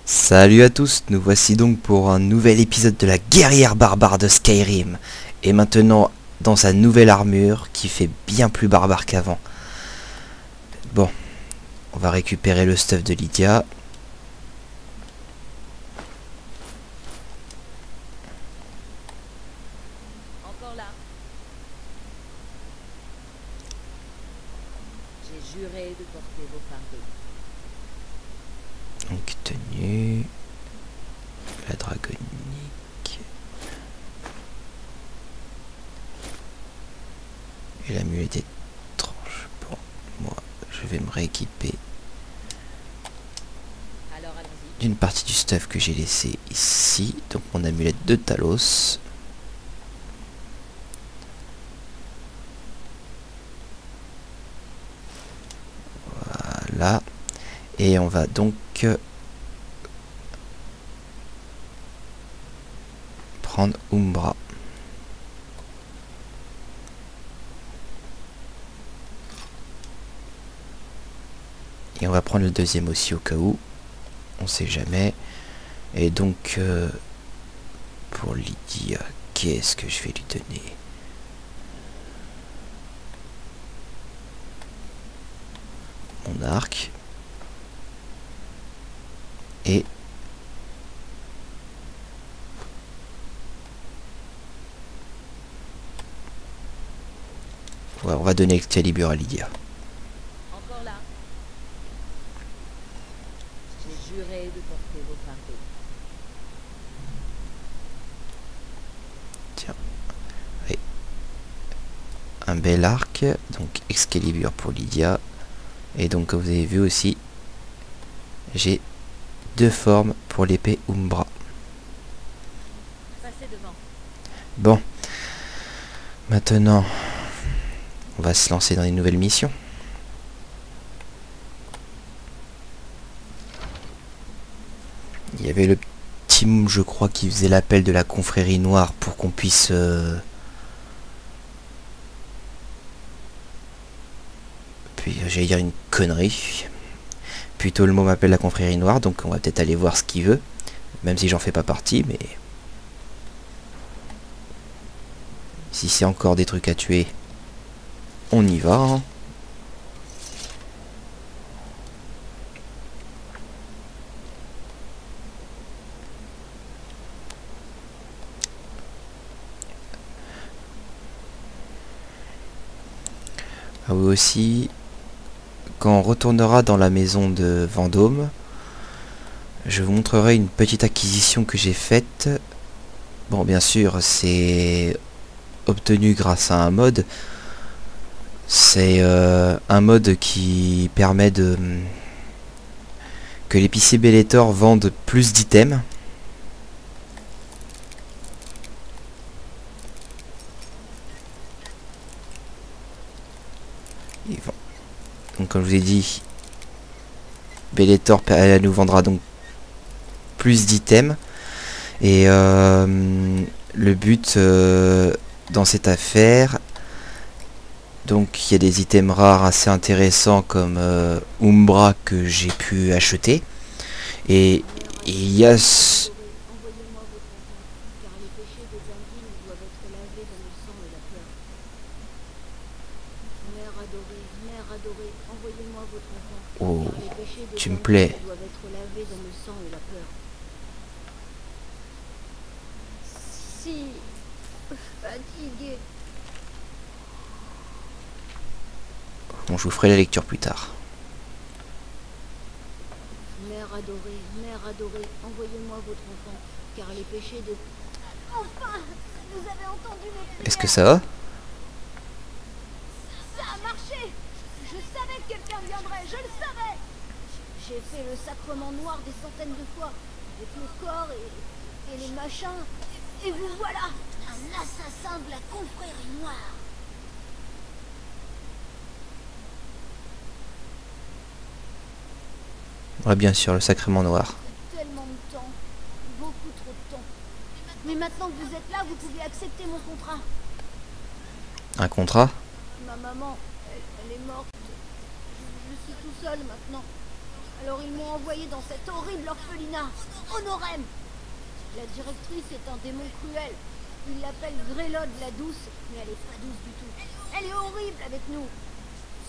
Salut à tous, nous voici donc pour un nouvel épisode de la guerrière barbare de Skyrim. Et maintenant dans sa nouvelle armure qui fait bien plus barbare qu'avant. Bon, on va récupérer le stuff de Lydia. Encore là. J'ai juré de porter vos fardeaux. Donc tenue, la dragonique. Et l'amulette étrange. Bon, moi je vais me rééquiper Alors allons-y. d'une partie du stuff que j'ai laissé ici. Donc mon amulette de Talos. Voilà. Et on va donc prendre Umbra. Et on va prendre le deuxième aussi au cas où. On sait jamais. Et donc pour Lydia, qu'est-ce que je vais lui donner? Mon arc. Et ouais, on va donner Excalibur à Lydia. Encore là. J'ai juré de porter vos fardeaux. Tiens. Et un bel arc. Donc Excalibur pour Lydia. Et donc comme vous avez vu aussi, j'ai deux formes pour l'épée Umbra. Passez devant. Bon. Maintenant, on va se lancer dans une nouvelle mission. Il y avait le petit Moum, je crois, qui faisait l'appel de la confrérie noire pour qu'on puisse... Puis j'allais dire une connerie. Plutôt le mot m'appelle la confrérie noire, donc on va peut-être aller voir ce qu'il veut. Même si j'en fais pas partie, mais... Si c'est encore des trucs à tuer, on y va. Hein. Ah oui aussi, quand on retournera dans la maison de Vendôme, je vous montrerai une petite acquisition que j'ai faite. Bon, bien sûr, c'est obtenu grâce à un mode. C'est un mode qui permet de que l'épicier Bellator vende plus d'items. Donc comme je vous ai dit, Bellator elle nous vendra donc plus d'items. Et le but dans cette affaire, donc il y a des items rares assez intéressants comme Umbra que j'ai pu acheter. Et il y a... Envoyez-moi votre enfant, car les péchés des indignes doivent être lavés dans le sang et la peur. Mère adorée, envoyez-moi votre enfant, Oh, car les péchés des tu me indignes plais. doivent être lavés dans le sang et la peur. Si fatigué. Bon, je vous ferai la lecture plus tard. Mère adorée, envoyez-moi votre enfant, car les péchés de... Enfin, vous avez entendu mes prières. Est-ce que ça va? Ça a marché. Je savais que quelqu'un viendrait, je le savais. J'ai fait le sacrement noir des centaines de fois, avec le corps et les machins. Et vous voilà, un assassin de la confrérie noire. Ouais, bien sûr, le sacrement noir. Tellement de temps, beaucoup trop de temps. Mais maintenant que vous êtes là, vous pouvez accepter mon contrat. Un contrat? Ma maman, elle est morte. Je suis tout seul maintenant. Alors ils m'ont envoyé dans cette horrible orphelinat, Honorem. La directrice est un démon cruel. Il l'appelle Grélode la douce, mais elle est pas douce du tout. Elle est horrible avec nous.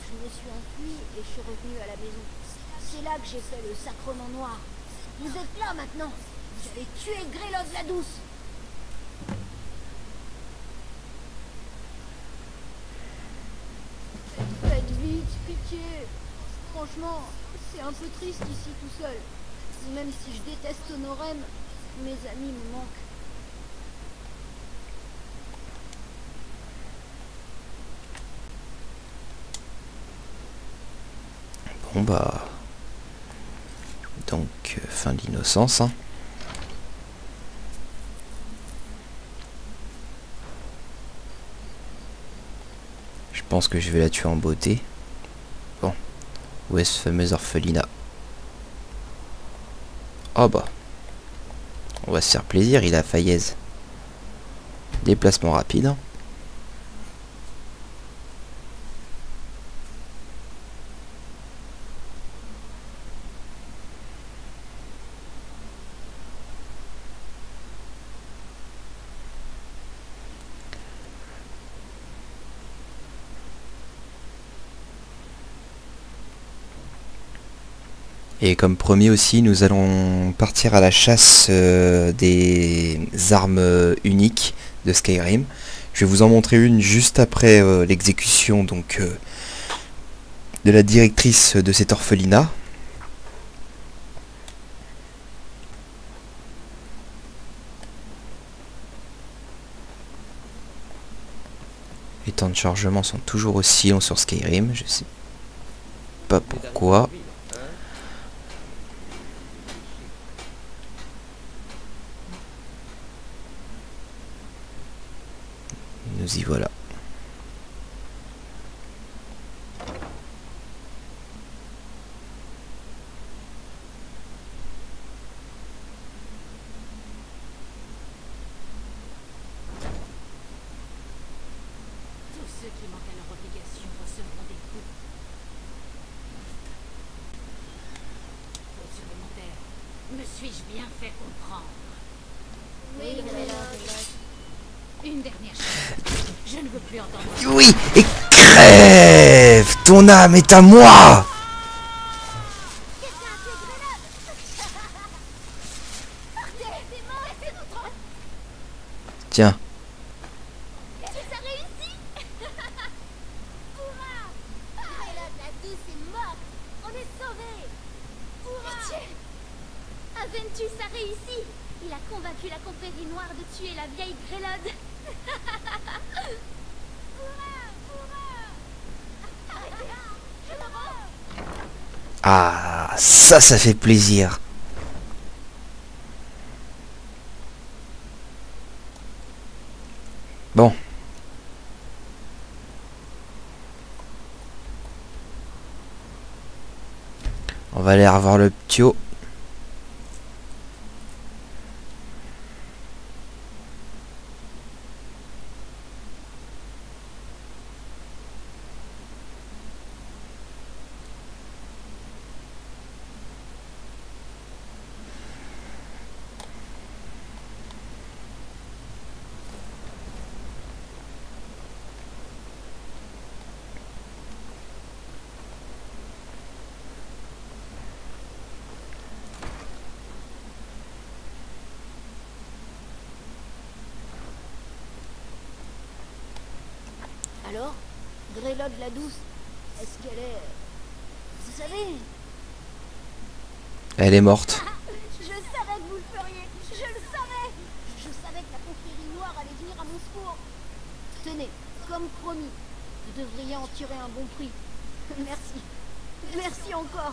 Je me suis enfuie et je suis revenue à la maison. C'est là que j'ai fait le sacrement noir. Vous êtes là maintenant. Vous allez tuer Grélode la douce. Faites vite, pitié. Franchement, c'est un peu triste ici tout seul. Même si je déteste Honorem, mes amis me manquent. Bon bah... Donc, fin de l'innocence, hein. Je pense que je vais la tuer en beauté. Bon. Où est ce fameux orphelinat? Oh bah. On va se faire plaisir, il a Fayez. Déplacement rapide. Hein. Et comme promis aussi, nous allons partir à la chasse des armes uniques de Skyrim. Je vais vous en montrer une juste après l'exécution donc de la directrice de cet orphelinat. Les temps de chargement sont toujours aussi longs sur Skyrim, je sais pas pourquoi. Nous y voilà. Tous ceux qui manquent à leur obligation recevront des coups. Faute supplémentaire. Me suis-je bien fait comprendre? Oui, Grélode. Une dernière chose. Je ne veux plus entendre. Oui, et crève! Ton âme est à moi! Quelqu'un a tué Grélode. Partez, c'est mort, laissez-nous tranquille. Tiens, Ça réussit. Hurrah! Grélode la douce est morte. On est sauvés. Pitié. Aventus a réussi. Il a convaincu la confrérie noire de tuer la vieille Grélode. Hurrah! Hurrah! Arrêtez! Je me rends. ah, ça fait plaisir. Bon. On va aller revoir le ptio. Alors, Grélode la douce, est-ce qu'elle est... Vous savez... Elle est morte. Je savais que vous le feriez. Je le savais. Je savais que la confrérie noire allait venir à mon secours. Tenez, comme promis, vous devriez en tirer un bon prix. Merci. Merci encore.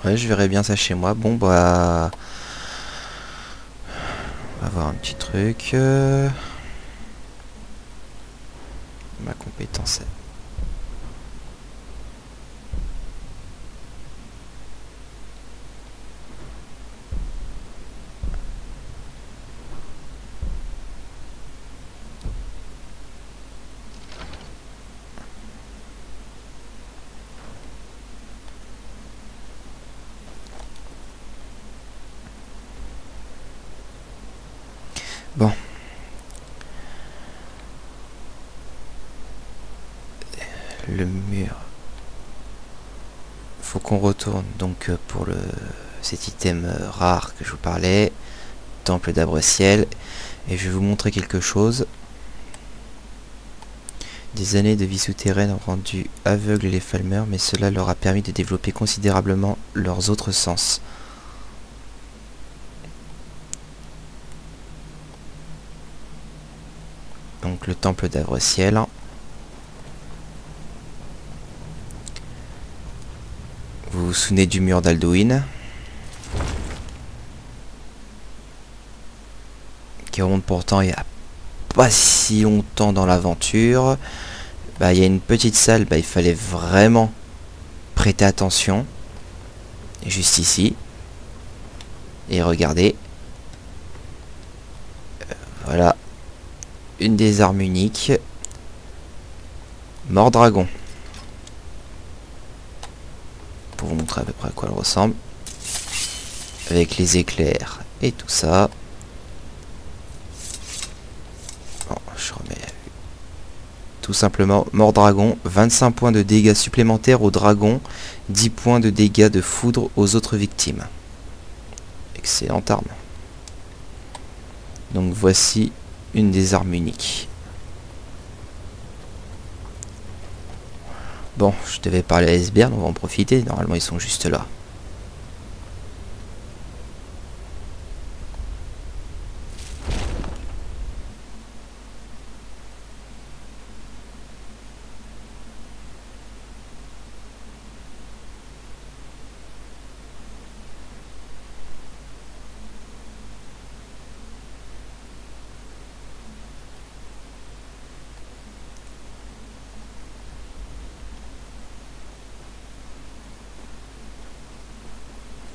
Ouais, je verrai bien ça chez moi. Bon, bah... On va voir un petit truc. Ma compétence... Bon. Le mur. Faut qu'on retourne donc pour cet item rare que je vous parlais. Temple d'Arbre-Ciel. Et je vais vous montrer quelque chose. Des années de vie souterraine ont rendu aveugles les Falmer, mais cela leur a permis de développer considérablement leurs autres sens. Donc le temple d'Arbre-Ciel. Vous vous souvenez du mur d'Alduin, qui remonte pourtant il y a pas si longtemps dans l'aventure. Bah, il y a une petite salle, bah, il fallait vraiment prêter attention. Juste ici. Et regardez. Voilà. Une des armes uniques. Mordragon. Pour vous montrer à peu près à quoi elle ressemble. Avec les éclairs et tout ça. Bon, je remets. Tout simplement, Mordragon, 25 points de dégâts supplémentaires aux dragons, 10 points de dégâts de foudre aux autres victimes. Excellente arme. Donc voici une des armes uniques. Bon, je devais parler à Esbern, on va en profiter, normalement ils sont juste là.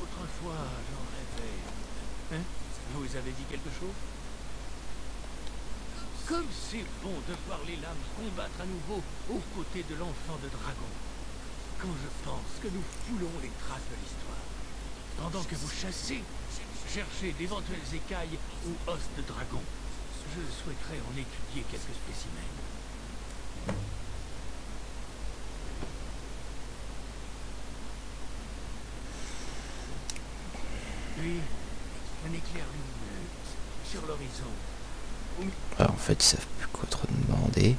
Autrefois, j'en rêvais. Hein? Vous avez dit quelque chose? Comme c'est bon de voir les lames combattre à nouveau aux côtés de l'enfant de dragon. Quand je pense que nous foulons les traces de l'histoire. Pendant que vous chassez, cherchez d'éventuelles écailles ou os de dragon. Je souhaiterais en étudier quelques spécimens. Puis, un éclair lumineux sur l'horizon. Alors, en fait, ils savent plus quoi trop demander.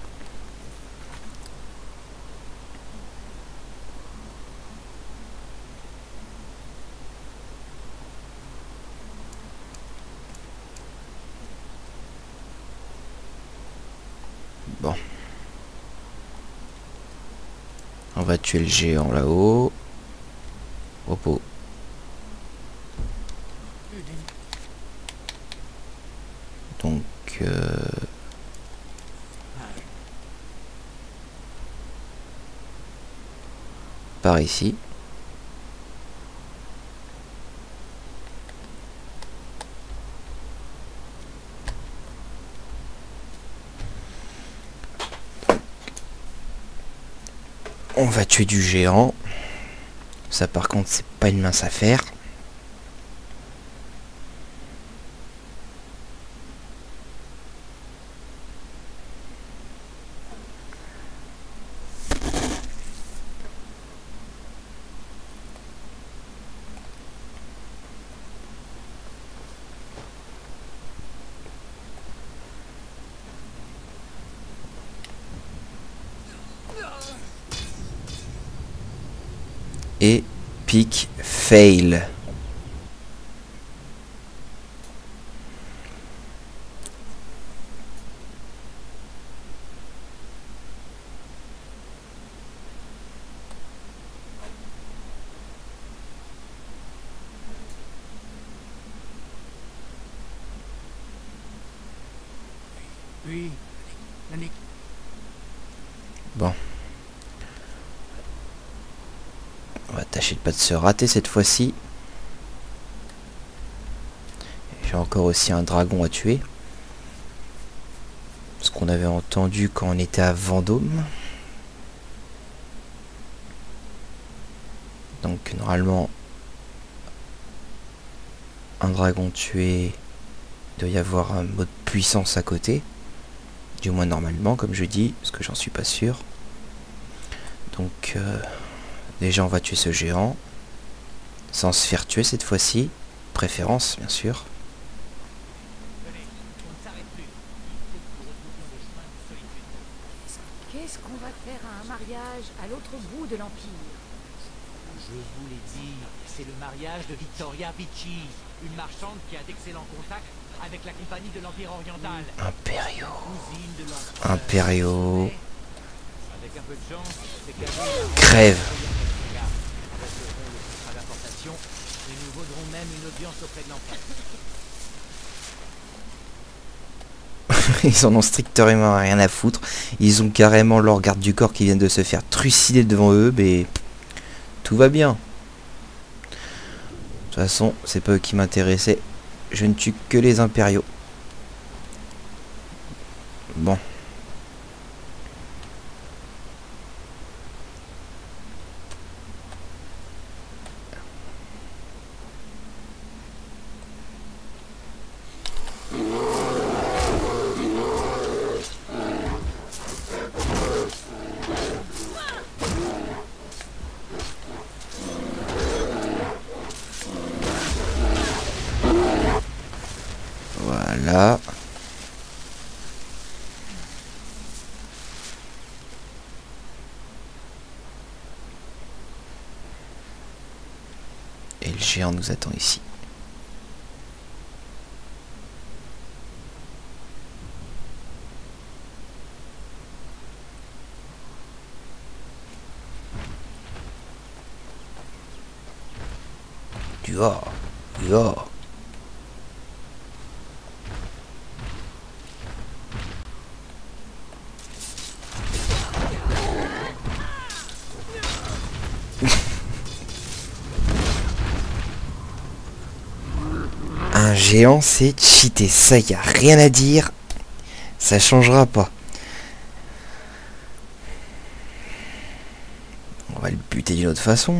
Bon. On va tuer le géant là-haut. Repos. Donc... par ici. On va tuer du géant. Ça par contre c'est pas une mince affaire. Epic fail. Oui, Bon. On va tâcher de pas de se rater cette fois-ci. J'ai encore aussi un dragon à tuer. Ce qu'on avait entendu quand on était à Vendôme. Donc normalement un dragon tué, Il doit y avoir un mode puissance à côté. Du moins normalement, comme je dis, parce que j'en suis pas sûr. Donc, déjà on va tuer ce géant. Sans se faire tuer cette fois-ci. Préférence, bien sûr. Qu'est-ce qu'on va faire à un mariage à l'autre bout de l'Empire? Je vous l'ai dit, c'est le mariage de Victoria Vici, une marchande qui a d'excellents contacts avec la compagnie de l'Empire oriental. Impériaux. Cousine de l'empereur. Impériaux. Avec un peu de chance, ces cadeaux Crève. resteront le contrat d'importation et nous vaudrons même une audience auprès de l'empereur. Ils en ont strictement rien à foutre. Ils ont carrément leur garde du corps qui viennent de se faire trucider devant eux, mais tout va bien. De toute façon, c'est pas eux qui m'intéressaient. Je ne tue que les impériaux. Bon. Voilà. Et le géant nous attend ici. Du or. Du or. Un géant, c'est cheaté. Ça, y a rien à dire. Ça changera pas. On va le buter d'une autre façon.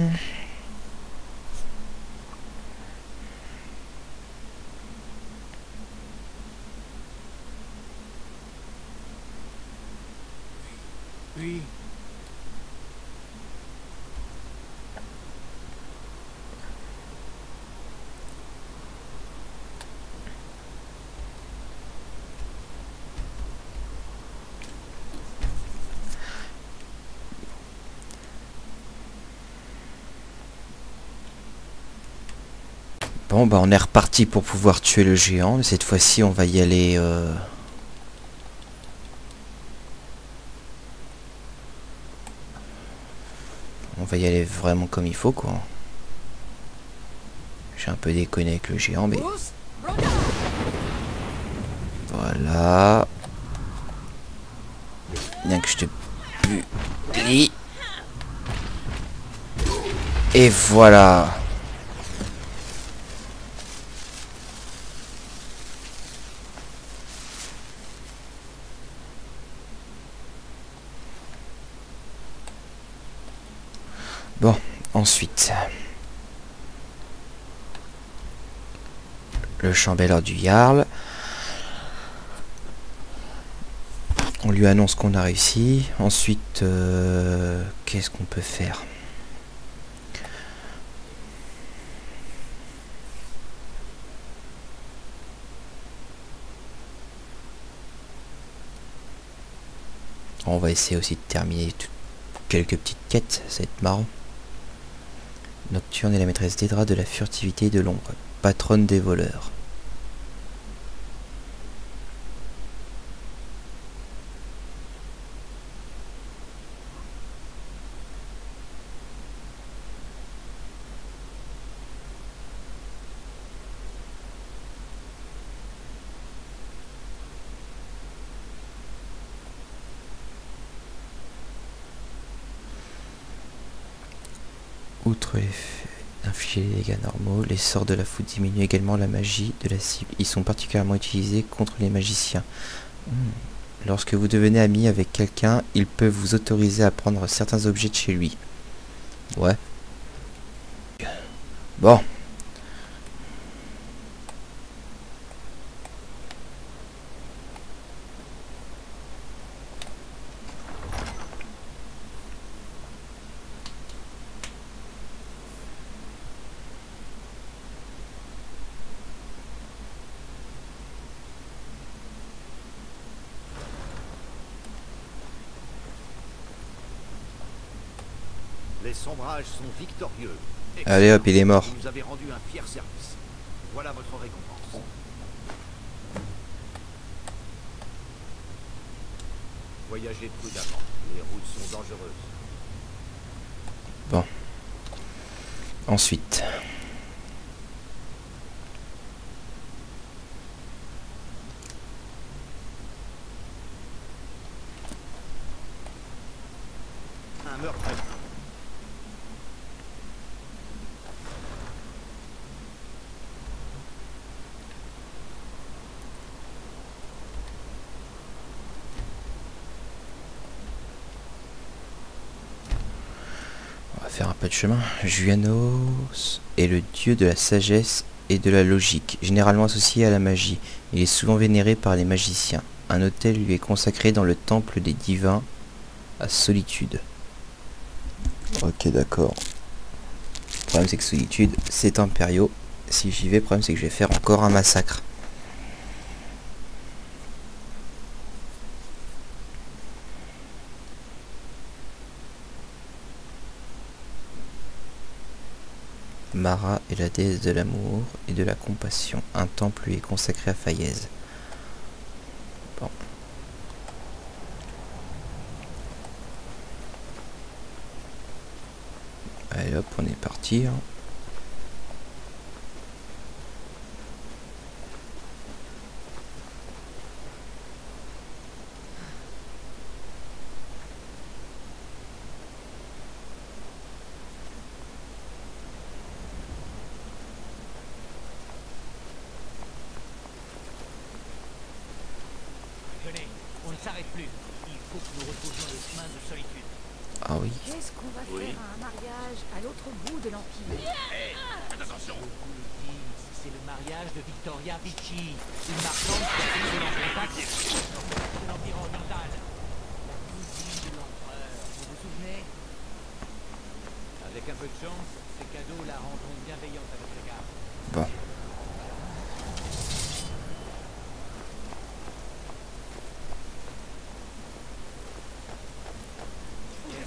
Oui. Bon, bah on est reparti pour pouvoir tuer le géant. Mais cette fois-ci, on va y aller... On va y aller vraiment comme il faut, quoi. J'ai un peu déconné avec le géant, mais... Voilà. Bien que je te plie. Et voilà. Bon, ensuite... Le chambelleur du Jarl. On lui annonce qu'on a réussi. Ensuite, qu'est-ce qu'on peut faire? On va essayer aussi de terminer quelques petites quêtes, ça va être marrant. Nocturne est la maîtresse d'Edra de la furtivité et de l'ombre, patronne des voleurs. Outre l'effet d'infliger les dégâts normaux, les sorts de la foudre diminuent également la magie de la cible. Ils sont particulièrement utilisés contre les magiciens. Lorsque vous devenez ami avec quelqu'un, il peut vous autoriser à prendre certains objets de chez lui. Ouais. Bon. Les sombrages sont victorieux. Allez hop, il est mort. Vous nous avez rendu un fier service. Voilà votre récompense. Voyagez prudemment. Les routes sont dangereuses. Bon. Ensuite. Un meurtre. On va faire un peu de chemin. Juanos est le dieu de la sagesse et de la logique, généralement associé à la magie. Il est souvent vénéré par les magiciens. Un autel lui est consacré dans le temple des divins à Solitude. Ok, d'accord. Le problème c'est que Solitude, c'est impériaux. Si j'y vais, le problème c'est que je vais faire encore un massacre. Mara est la déesse de l'amour et de la compassion. Un temple lui est consacré à Faillaise. Bon. Allez hop, on est parti. Hein. Venez, on ne s'arrête plus. Il faut que nous retrouvions le chemin de Solitude. Ah oui. Qu'est-ce qu'on va faire à un mariage à l'autre bout de l'Empire? Je vous le dis, c'est le mariage de Victoria Vici, une marchande qui a été en contact de l'Empire oriental. La cousine de l'empereur, vous vous souvenez? Avec un peu de chance, ces cadeaux la rendront bienveillante à votre égard. Bon.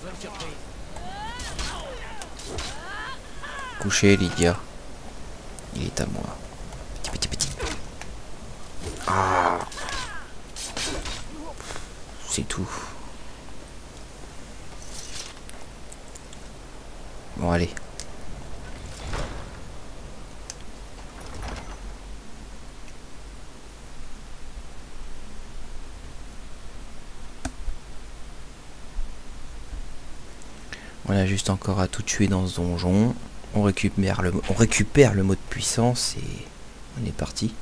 Bonne surprise. Couché, Lydia. Il est à moi. Petit, petit, petit. Ah. C'est tout. Bon, allez. On a juste encore à tout tuer dans ce donjon. On récupère le mot de puissance et on est parti.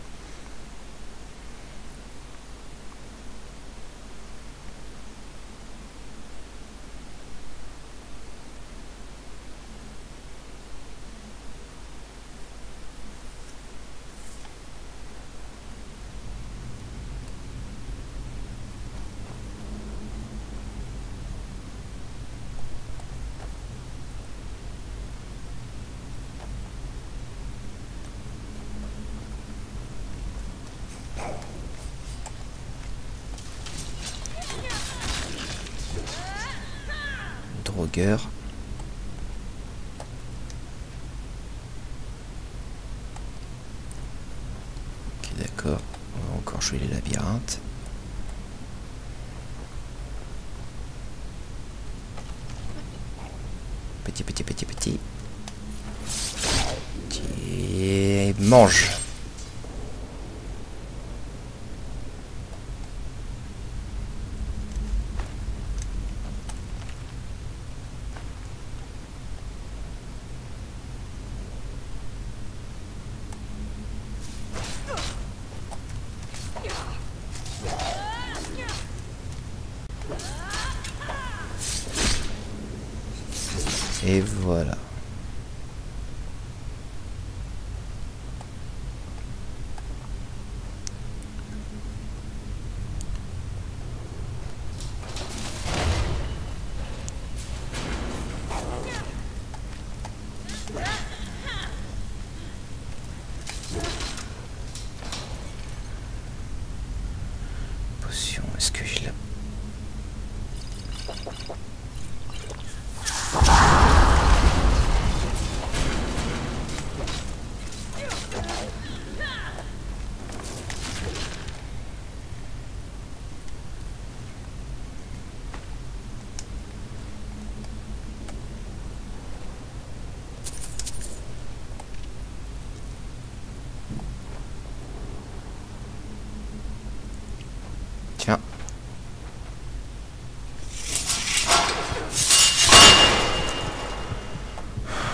Drogueur. Ok, d'accord. On va encore jouer les labyrinthes. Petit, petit, petit, petit. Et mange. Et voilà. Potion, est-ce que j'ai la...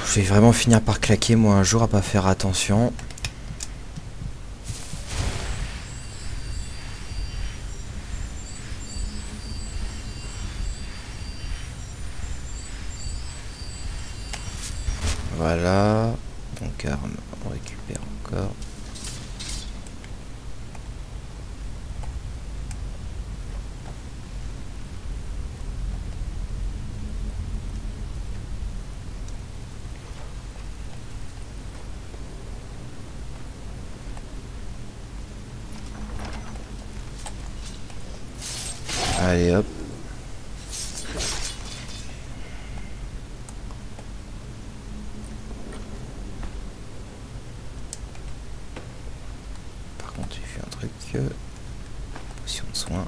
Je vais vraiment finir par claquer moi un jour à pas faire attention. Voilà. Donc arme, on récupère encore. Allez hop. Par contre j'ai fait un truc. Potion de soin.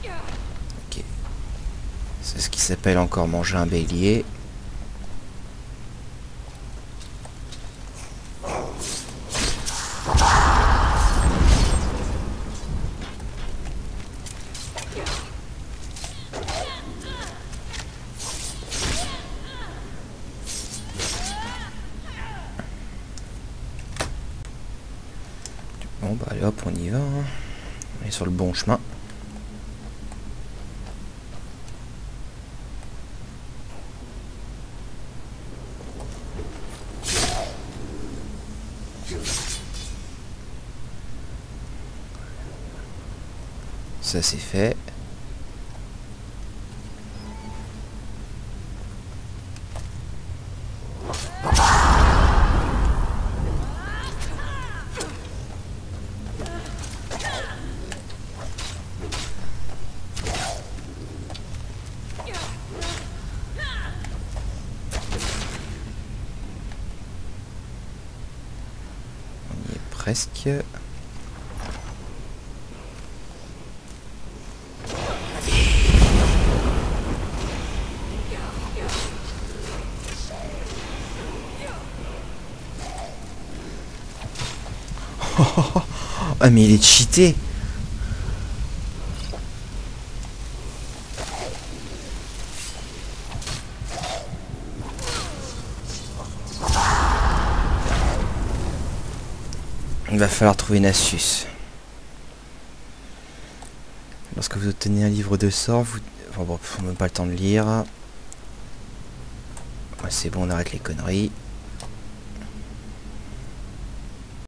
Ok. C'est ce qui s'appelle encore manger un bélier. Bon bah allez hop on y va hein. On est sur le bon chemin. Ça c'est fait. On y est presque. Ah mais il est cheaté. Il va falloir trouver une astuce. Lorsque vous obtenez un livre de sorts, vous... Enfin bon, on n'a même pas le temps de lire. Ouais, c'est bon, on arrête les conneries.